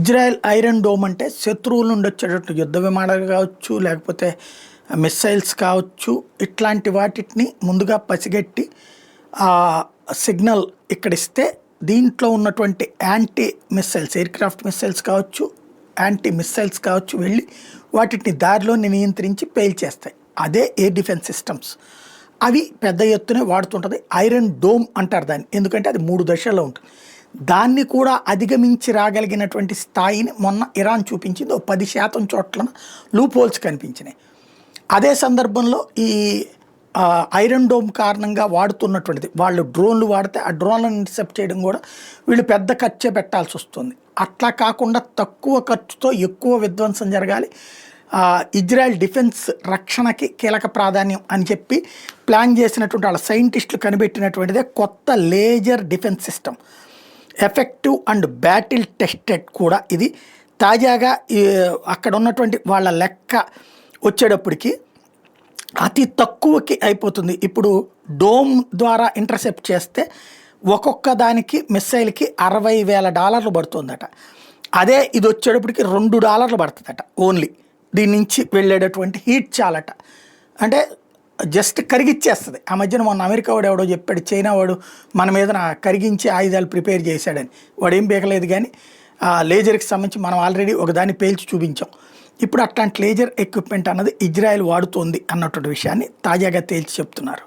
Israel iron dome అంటే శత్రువుల నుండి వచ్చేటట్టు యుద్ధ విమానాలు కావచ్చు, లేకపోతే మిస్సైల్స్ కావచ్చు, ఇట్లాంటి వాటిని ముందుగా పసిగట్టి సిగ్నల్ ఇక్కడ ఇస్తే దీంట్లో ఉన్నటువంటి యాంటీ మిస్సైల్స్, ఎయిర్క్రాఫ్ట్ మిస్సైల్స్ కావచ్చు, యాంటీ మిస్సైల్స్ కావచ్చు, వెళ్ళి వాటిని దారిలో నియంత్రించి పేల్చేస్తాయి. అదే ఎయిర్ డిఫెన్స్ సిస్టమ్స్. అవి పెద్ద ఎత్తునే వాడుతుంటుంది. ఐరన్ డోమ్ అంటారు దాన్ని, ఎందుకంటే అది 3 దశల్లో ఉంటుంది. దాన్ని కూడా అధిగమించి రాగలిగినటువంటి స్థాయిని మొన్న ఇరాన్ చూపించింది. 10% చోట్ల లూప్ హోల్స్ కనిపించినాయి. అదే సందర్భంలో ఈ ఐరన్ డోమ్ కారణంగా వాడుతున్నటువంటిది, వాళ్ళు డ్రోన్లు వాడితే ఆ డ్రోన్లను ఇంటర్సెప్ట్ చేయడం కూడా వీళ్ళు పెద్ద ఖర్చే పెట్టాల్సి వస్తుంది. అట్లా కాకుండా తక్కువ ఖర్చుతో ఎక్కువ విధ్వంసం జరగాలి, ఇజ్రాయెల్ డిఫెన్స్ రక్షణకి కీలక ప్రాధాన్యం అని చెప్పి ప్లాన్ చేసినటువంటి వాళ్ళ సైంటిస్టులు కనిపెట్టినటువంటిదే కొత్త laser defence system. Effective and battle tested కూడా ఇది. తాజాగా అక్కడ ఉన్నటువంటి వాళ్ళ లెక్క వచ్చేటప్పటికి అతి తక్కువకి అయిపోతుంది. ఇప్పుడు డోమ్ ద్వారా ఇంటర్సెప్ట్ చేస్తే ఒక్కొక్క దానికి మిస్సైల్కి $60,000 పడుతుందట. అదే ఇది వచ్చేటప్పటికి $2 పడుతుందట ఓన్లీ. దీని నుంచి వెళ్ళేటటువంటి హీట్ చాలట, అంటే జస్ట్ కరిగిచ్చేస్తుంది. ఆ మధ్యన మొన్న అమెరికా వాడు ఎవడో చెప్పాడు, చైనా వాడు మన మీద కరిగించి ఆయుధాలు ప్రిపేర్ చేశాడని. వాడు ఏం పీకలేదు, కానీ లేజర్కి సంబంధించి మనం ఆల్రెడీ ఒకదాన్ని పేల్చి చూపించాం. ఇప్పుడు అట్లాంటి లేజర్ ఎక్విప్మెంట్ అన్నది ఇజ్రాయెల్ వాడుతోంది అన్నటువంటి విషయాన్ని తాజాగా తేల్చి చెప్తున్నారు.